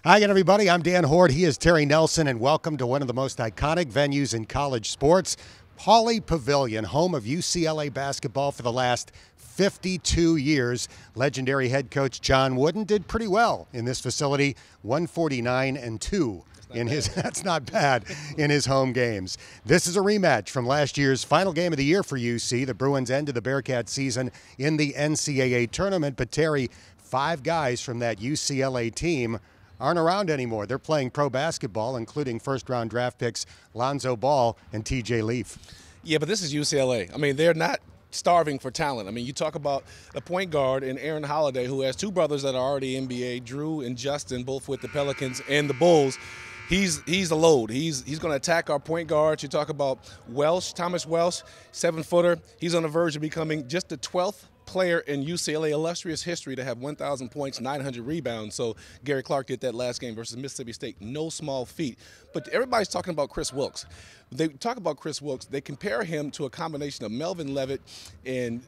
Hi again, everybody. I'm Dan Hoard. He is Terry Nelson, and welcome to one of the most iconic venues in college sports, Pauley Pavilion, home of UCLA basketball for the last 52 years. Legendary head coach John Wooden did pretty well in this facility, 149-2. That's not bad in his home games. This is a rematch from last year's final game of the year for UC. The Bruins ended the Bearcats season in the NCAA tournament, but Terry, 5 guys from that UCLA team aren't around anymore. They're playing pro basketball, including first-round draft picks Lonzo Ball and TJ Leaf. Yeah, but this is UCLA. I mean, they're not starving for talent. I mean, you talk about a point guard in Aaron Holiday, who has 2 brothers that are already NBA, Drew and Justin, both with the Pelicans and the Bulls. He's a load. He's going to attack our point guards. You talk about Welsh, Thomas Welsh, 7-footer. He's on the verge of becoming just the 12th player in UCLA illustrious history to have 1,000 points, 900 rebounds. So Gary Clark did that last game versus Mississippi State. No small feat. But everybody's talking about Chris Wilkes. They talk about Chris Wilkes. They compare him to a combination of Melvin Levitt and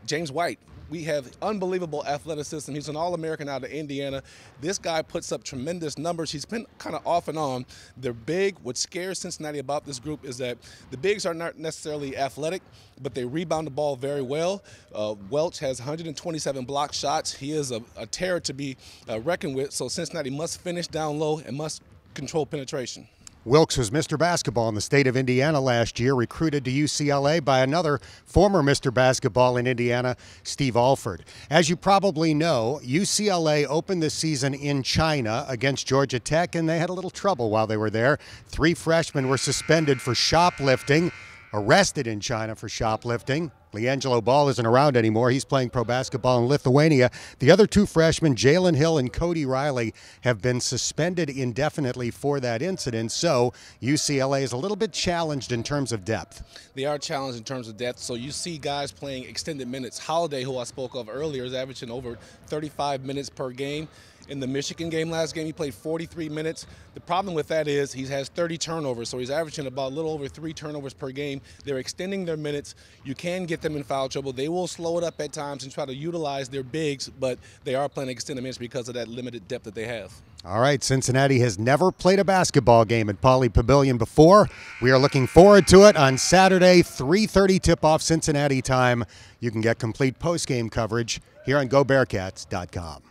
James White. We have unbelievable athleticism. He's an All-American out of Indiana. This guy puts up tremendous numbers. He's been kind of off and on. They're big. What scares Cincinnati about this group is that the bigs are not necessarily athletic, but they rebound the ball very well. Welch has 127 blocked shots. He is a terror to be reckoned with, so Cincinnati must finish down low and must control penetration. Wilkes was Mr. Basketball in the state of Indiana last year, recruited to UCLA by another former Mr. Basketball in Indiana, Steve Alford. As you probably know, UCLA opened the season in China against Georgia Tech, and they had a little trouble while they were there. 3 freshmen were suspended for shoplifting, arrested in China for shoplifting. LiAngelo Ball isn't around anymore. He's playing pro basketball in Lithuania. The other 2 freshmen, Jalen Hill and Cody Riley, have been suspended indefinitely for that incident. So UCLA is a little bit challenged in terms of depth. They are challenged in terms of depth. So you see guys playing extended minutes. Holiday, who I spoke of earlier, is averaging over 35 minutes per game. In the Michigan game last game, he played 43 minutes. The problem with that is he has 30 turnovers, so he's averaging about a little over 3 turnovers per game. They're extending their minutes. You can get them in foul trouble. They will slow it up at times and try to utilize their bigs, but they are playing extended minutes because of that limited depth that they have. All right, Cincinnati has never played a basketball game at Pauley Pavilion before. We are looking forward to it on Saturday, 3:30 tip-off Cincinnati time. You can get complete post-game coverage here on GoBearcats.com.